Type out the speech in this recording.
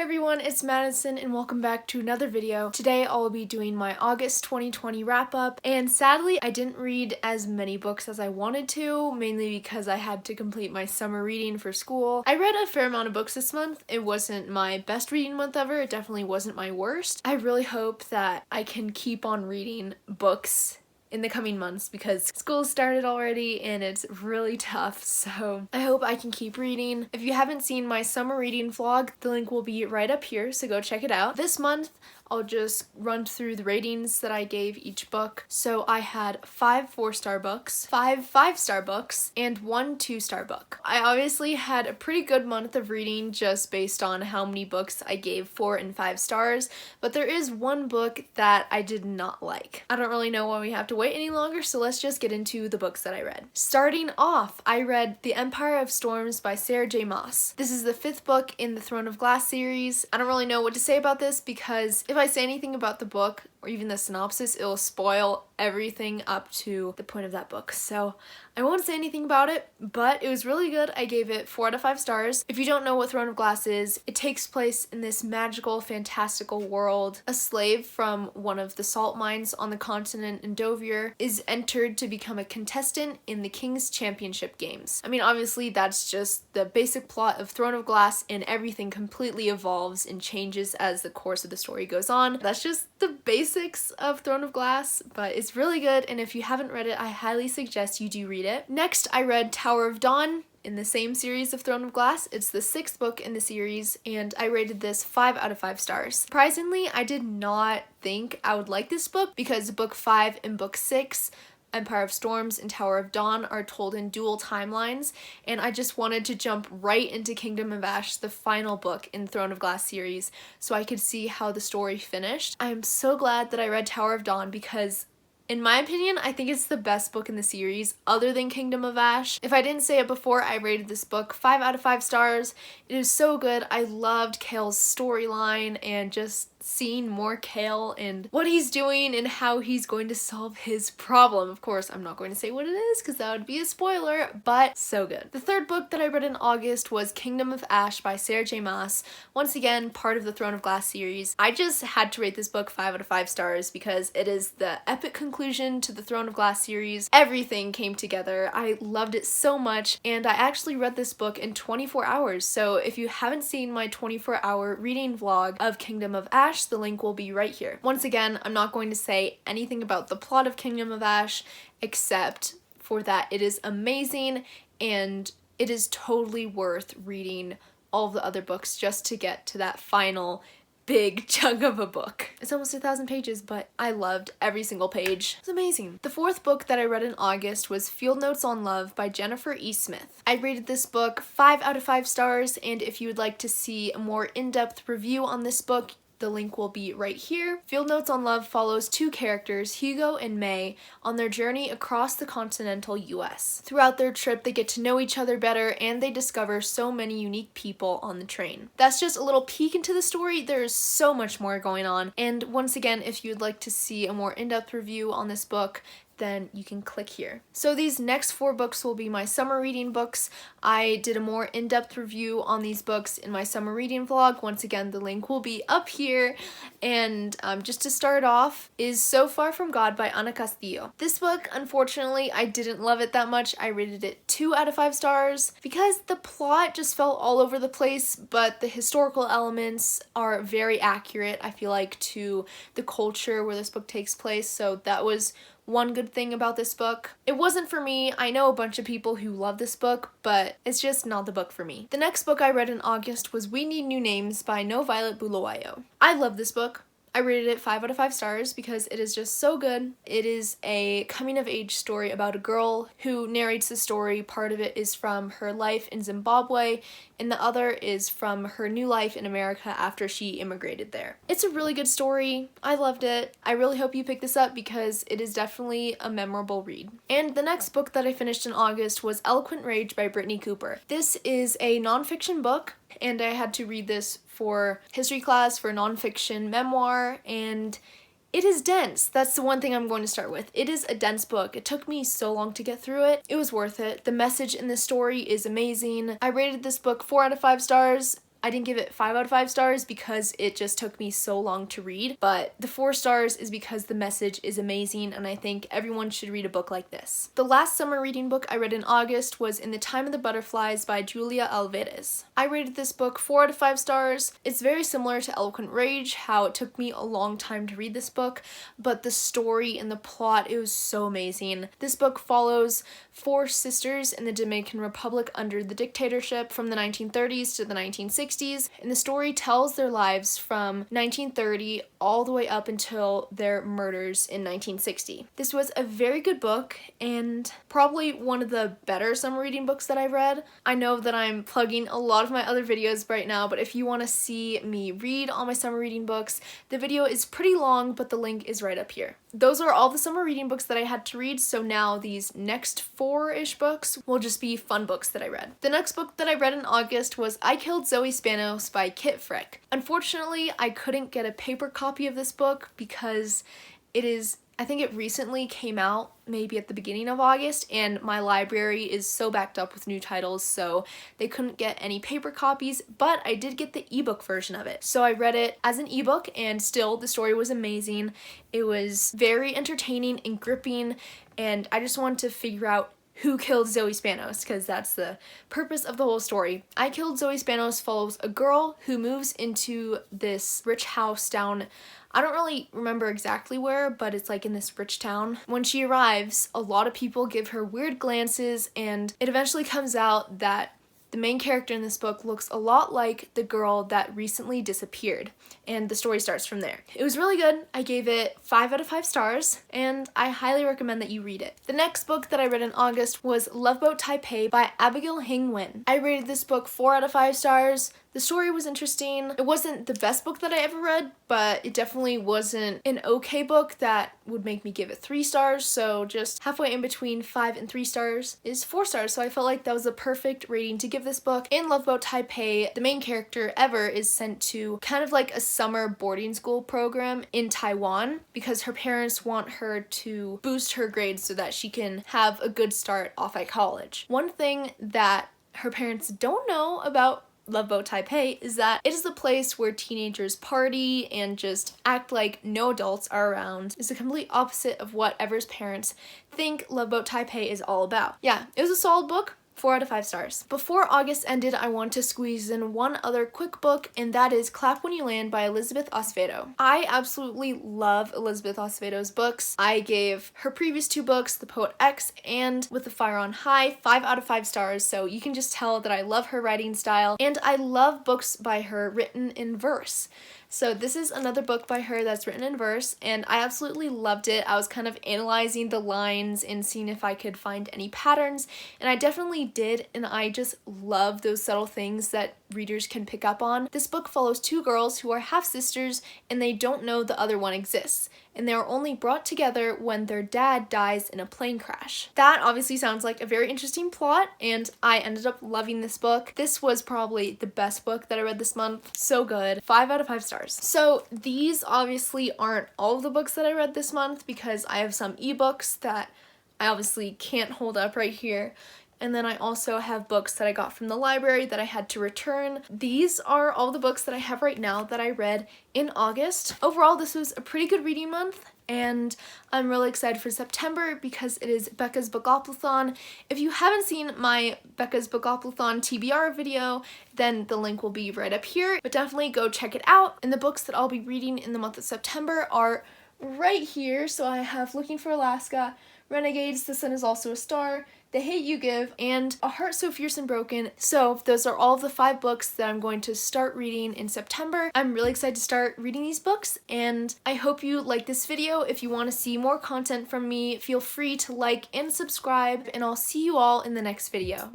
Hey everyone, it's Madison and welcome back to another video. Today I'll be doing my August 2020 wrap up, and sadly I didn't read as many books as I wanted to, mainly because I had to complete my summer reading for school. I read a fair amount of books this month. It wasn't my best reading month ever, it definitely wasn't my worst. I really hope that I can keep on reading books in the coming months because school started already and it's really tough, so I hope I can keep reading. If you haven't seen my summer reading vlog, the link will be right up here, so go check it out. This month I'll just run through the ratings that I gave each book. So I had 5 4-star books, 5 5-star books, and 1 2-star book. I obviously had a pretty good month of reading just based on how many books I gave 4 and 5 stars, but there is one book that I did not like. I don't really know why we have to wait any longer, so let's just get into the books that I read. Starting off, I read The Empire of Storms by Sarah J. Maas. This is the 5th book in the Throne of Glass series. I don't really know what to say about this because if I say anything about the book or even the synopsis, it will spoil everything up to the point of that book. So I won't say anything about it, but it was really good. I gave it 4 out of 5 stars. If you don't know what Throne of Glass is, it takes place in this magical, fantastical world. A slave from one of the salt mines on the continent in Dovier is entered to become a contestant in the King's Championship Games. I mean, obviously that's just the basic plot of Throne of Glass, and everything completely evolves and changes as the course of the story goes on. That's just the basics of Throne of Glass, but it's really good, and if you haven't read it, I highly suggest you do read it. Next, I read Tower of Dawn in the same series of Throne of Glass. It's the 6th book in the series, and I rated this 5 out of 5 stars. Surprisingly, I did not think I would like this book because book 5 and book 6, Empire of Storms and Tower of Dawn, are told in dual timelines, and I just wanted to jump right into Kingdom of Ash, the final book in Throne of Glass series, so I could see how the story finished. I am so glad that I read Tower of Dawn because in my opinion, I think it's the best book in the series other than Kingdom of Ash. If I didn't say it before, I rated this book 5 out of 5 stars. It is so good. I loved Kale's storyline and just seeing more Kale and what he's doing and how he's going to solve his problem. Of course, I'm not going to say what it is because that would be a spoiler, but so good. The 3rd book that I read in August was Kingdom of Ash by Sarah J. Maas. Once again, part of the Throne of Glass series. I just had to rate this book 5 out of 5 stars because it is the epic conclusion to the Throne of Glass series. Everything came together. I loved it so much, and I actually read this book in 24 hours. So if you haven't seen my 24-hour reading vlog of Kingdom of Ash, the link will be right here. Once again, I'm not going to say anything about the plot of Kingdom of Ash except for that it is amazing and it is totally worth reading all of the other books just to get to that final big chunk of a book. It's almost 1,000 pages, but I loved every single page. It's amazing. The 4th book that I read in August was Field Notes on Love by Jennifer E. Smith. I rated this book 5 out of 5 stars, and if you would like to see a more in-depth review on this book, the link will be right here. Field Notes on Love follows 2 characters, Hugo and May, on their journey across the continental US. Throughout their trip, they get to know each other better and they discover so many unique people on the train. That's just a little peek into the story. There's so much more going on. And once again, if you'd like to see a more in-depth review on this book, then you can click here. So these next 4 books will be my summer reading books. I did a more in-depth review on these books in my summer reading vlog. Once again, the link will be up here. And just to start off is So Far From God by Ana Castillo. This book, unfortunately, I didn't love it that much. I rated it 2 out of 5 stars because the plot just felt all over the place, but the historical elements are very accurate, I feel like, to the culture where this book takes place. So that was one good thing about this book. It wasn't for me. I know a bunch of people who love this book, but it's just not the book for me. The next book I read in August was We Need New Names by No Violet Bulawayo. I love this book. I rated it 5 out of 5 stars because it is just so good. It is a coming-of-age story about a girl who narrates the story. Part of it is from her life in Zimbabwe, and the other is from her new life in America after she immigrated there. It's a really good story. I loved it. I really hope you pick this up because it is definitely a memorable read. And the next book that I finished in August was Eloquent Rage by Brittany Cooper. This is a nonfiction book, and I had to read this for history class for nonfiction memoir, and it is dense. That's the one thing I'm going to start with. It is a dense book. It took me so long to get through it. It was worth it. The message in this story is amazing. I rated this book 4 out of 5 stars. I didn't give it 5 out of 5 stars because it just took me so long to read, but the 4 stars is because the message is amazing and I think everyone should read a book like this. The last summer reading book I read in August was In the Time of the Butterflies by Julia Alvarez. I rated this book 4 out of 5 stars. It's very similar to Eloquent Rage, how it took me a long time to read this book, but the story and the plot, it was so amazing. This book follows 4 sisters in the Dominican Republic under the dictatorship from the 1930s to the 1960s, and the story tells their lives from 1930 all the way up until their murders in 1960. This was a very good book and probably one of the better summer reading books that I've read. I know that I'm plugging a lot of my other videos right now, but if you want to see me read all my summer reading books, the video is pretty long, but the link is right up here. Those are all the summer reading books that I had to read, so now these next 4-ish books will just be fun books that I read. The next book that I read in August was I Killed Zoe Spanos by Kit Frick. Unfortunately, I couldn't get a paper copy of this book because I think it recently came out maybe at the beginning of August, and my library is so backed up with new titles, so they couldn't get any paper copies, but I did get the ebook version of it. So I read it as an ebook, and still the story was amazing. It was very entertaining and gripping, and I just wanted to figure out who killed Zoe Spanos, because that's the purpose of the whole story. I Killed Zoe Spanos follows a girl who moves into this rich house down, I don't really remember exactly where, but it's like in this rich town. When she arrives, a lot of people give her weird glances, and it eventually comes out that the main character in this book looks a lot like the girl that recently disappeared, and the story starts from there. It was really good. I gave it 5 out of 5 stars, and I highly recommend that you read it. The next book that I read in August was Love Boat Taipei by Abigail Hing Nguyen. I rated this book 4 out of 5 stars. The story was interesting. It wasn't the best book that I ever read, but it definitely wasn't an okay book that would make me give it 3 stars, so just halfway in between 5 and 3 stars is 4 stars, so I felt like that was a perfect rating to give this book. In Love Boat Taipei, the main character, Ever, is sent to kind of like a summer boarding school program in Taiwan because her parents want her to boost her grades so that she can have a good start off at college. One thing that her parents don't know about Love Boat Taipei is that it is the place where teenagers party and just act like no adults are around. It's the complete opposite of what Ever's parents think Love Boat Taipei is all about. Yeah, it was a solid book. 4 out of 5 stars. Before August ended, I want to squeeze in one other quick book, and that is Clap When You Land by Elizabeth Acevedo. I absolutely love Elizabeth Acevedo's books. I gave her previous 2 books, The Poet X and With the Fire on High, 5 out of 5 stars, so you can just tell that I love her writing style, and I love books by her written in verse. So this is another book by her that's written in verse, and I absolutely loved it. I was kind of analyzing the lines and seeing if I could find any patterns, and I definitely did, and I just love those subtle things that readers can pick up on. This book follows 2 girls who are half-sisters, and they don't know the other one exists, and they are only brought together when their dad dies in a plane crash. That obviously sounds like a very interesting plot, and I ended up loving this book. This was probably the best book that I read this month. So good. 5 out of 5 stars. So these obviously aren't all of the books that I read this month because I have some ebooks that I obviously can't hold up right here. And then I also have books that I got from the library that I had to return. These are all the books that I have right now that I read in August. Overall, this was a pretty good reading month, and I'm really excited for September because it is Becca's Bookathon. If you haven't seen my Becca's Bookathon TBR video, then the link will be right up here, but definitely go check it out. And the books that I'll be reading in the month of September are right here. So I have Looking for Alaska, Renegades, The Sun Is Also a Star, The Hate You Give, and A Heart So Fierce and Broken. So those are all of the 5 books that I'm going to start reading in September. I'm really excited to start reading these books, and I hope you like this video. If you want to see more content from me, feel free to like and subscribe, and I'll see you all in the next video.